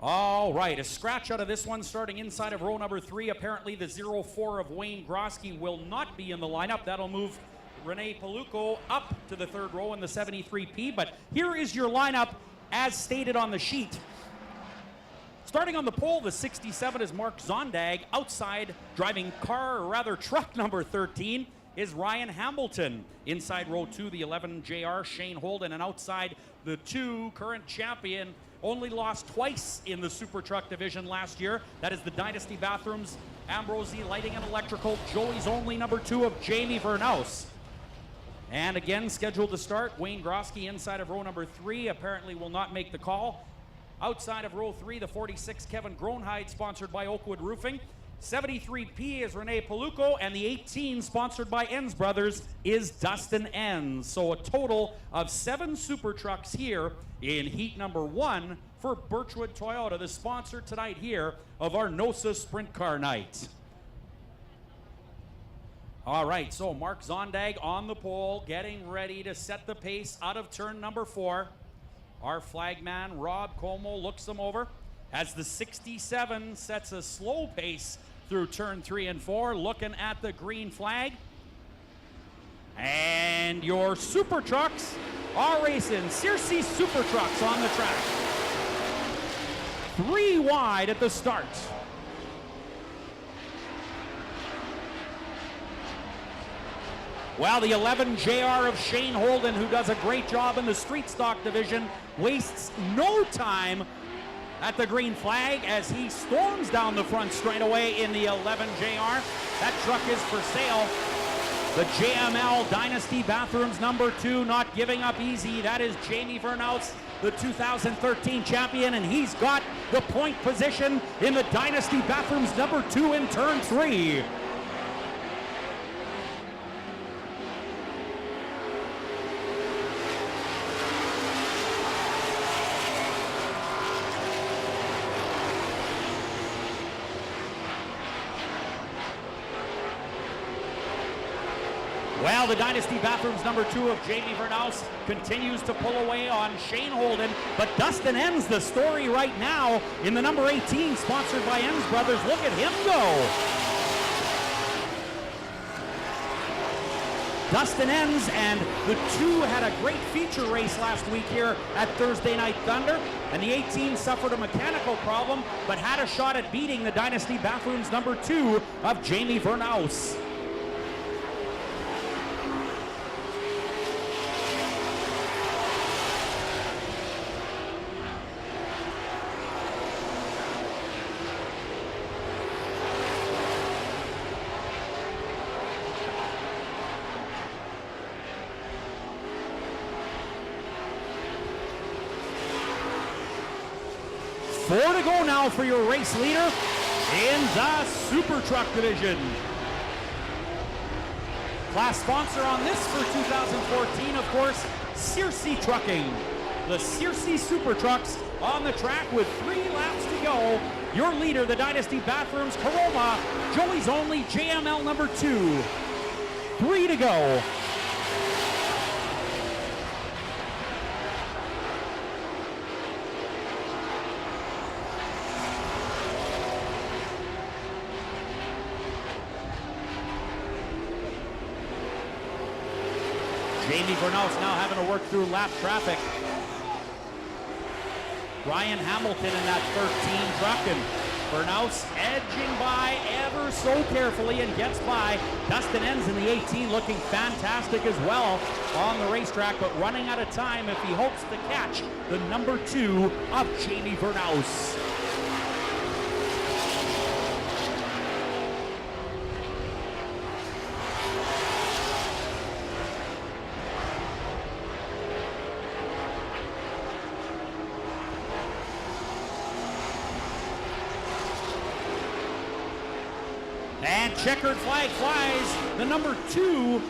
All right, a scratch out of this one starting inside of row number 3. Apparently the 04 of Wayne Grosky will not be in the lineup. That'll move Rene Paluco up to the 3rd row in the 73P. But here is your lineup as stated on the sheet. Starting on the pole, the 67 is Mark Zondag. Outside, driving truck number 13 is Ryan Hamilton. Inside row 2, the 11 JR, Shane Holden. And outside the 2, current champion, only lost twice in the Super Truck division last year. That is the Dynasty Bathrooms, Ambrosie Lighting and Electrical, Joey's Only number 2 of Jamie Vernaus. And again, scheduled to start, Wayne Grosky inside of row number 3, apparently will not make the call. Outside of row 3, the 46, Kevin Gronheid, sponsored by Oakwood Roofing. 73P is Rene Paluco, and the 18, sponsored by Enns Brothers, is Dustin Enns. So a total of 7 Super Trucks here in heat number 1 for Birchwood Toyota, the sponsor tonight here of our NOSA Sprint Car Night. All right, so Mark Zondag on the pole, getting ready to set the pace out of turn number 4. Our flagman, Rob Como, looks him over as the 67 sets a slow pace through turn 3 and 4, looking at the green flag. And your Super Trucks are racing. Searcy Super Trucks on the track. 3 wide at the start. Well, the 11 JR of Shane Holden, who does a great job in the street stock division, wastes no time at the green flag as he storms down the front straightaway in the 11 JR. That truck is for sale. The JML Dynasty Bathrooms number 2, not giving up easy. That is Jamie Vernaus, the 2013 champion, and he's got the point position in the Dynasty Bathrooms number 2 in turn 3. Well, the Dynasty Bathrooms number 2 of Jamie Vernaus continues to pull away on Shane Holden, but Dustin Enns the story right now in the number 18, sponsored by Enns Brothers. Look at him go. Dustin Enns and the 2 had a great feature race last week here at Thursday Night Thunder, and the 18 suffered a mechanical problem, but had a shot at beating the Dynasty Bathrooms number 2 of Jamie Vernaus. Four to go now for your race leader in the Super Truck division. Class sponsor on this for 2014, of course, Searcy Trucking. The Searcy Super Trucks on the track with 3 laps to go. Your leader, the Dynasty Bathrooms Coroma, Joey's Only JML number 2. 3 to go. Jamie Vernaus now having to work through lap traffic. Ryan Hamilton in that 13 truck, and Vernaus edging by ever so carefully and gets by. Dustin Enns in the 18 looking fantastic as well on the racetrack, but running out of time if he hopes to catch the number 2 of Jamie Vernaus. And checkered flag flies. The number 2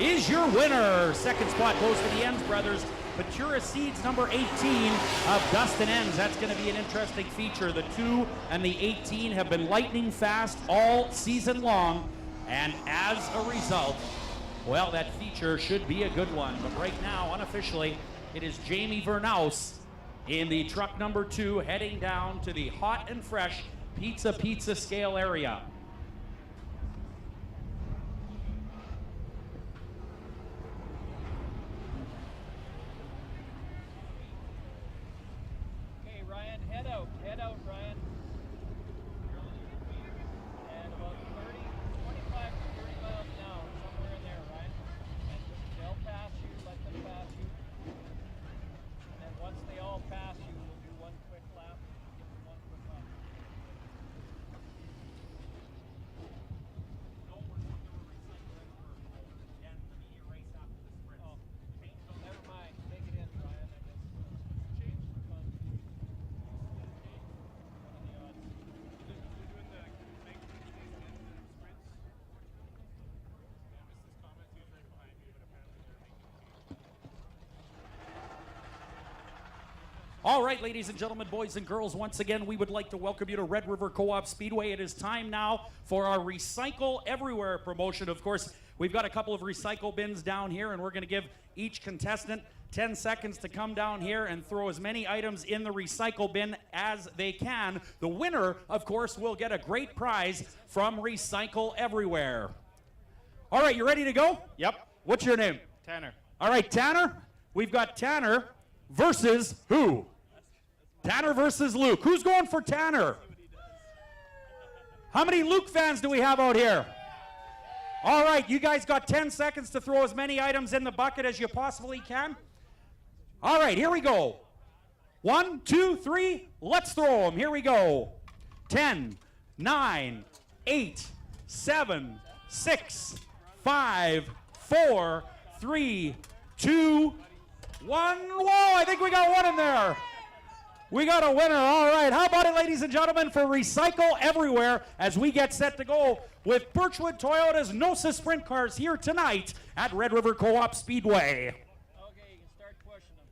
is your winner. Second spot goes to the Enns Brothers. Ventura Seeds number 18 of Dustin Enns. That's going to be an interesting feature. The 2 and the 18 have been lightning fast all season long. And as a result, well, that feature should be a good one. But right now, unofficially, it is Jamie Vernaus in the truck number 2, heading down to the hot and fresh pizza scale area. Okay, Ryan, head out, Ryan. And about 25 to 30 miles an hour, somewhere in there, Ryan. And they'll pass you, let them pass you. And then once they all pass you, we'll do one quick lap. Give them one quick lap. Oh, never mind. Take it in, Ryan. I guess. Change for fun. All right, ladies and gentlemen, boys and girls, once again, we would like to welcome you to Red River Co-op Speedway. It is time now for our Recycle Everywhere promotion. Of course, we've got a couple of recycle bins down here, and we're going to give each contestant 10 seconds to come down here and throw as many items in the recycle bin as they can. The winner, of course, will get a great prize from Recycle Everywhere. All right, you ready to go? Yep. What's your name? Tanner. All right, Tanner. We've got Tanner versus who? Tanner versus Luke. Who's going for Tanner? How many Luke fans do we have out here? All right, you guys got 10 seconds to throw as many items in the bucket as you possibly can. All right, here we go. 1, 2, 3, let's throw them. Here we go. 10, 9, 8, 7, 6, 5, 4, 3, 2, 1. Whoa, I think we got one in there. We got a winner. All right. How about it, ladies and gentlemen, for Recycle Everywhere as we get set to go with Birchwood Toyota's NOSA Sprint Cars here tonight at Red River Co-op Speedway. Okay, you can start pushing them.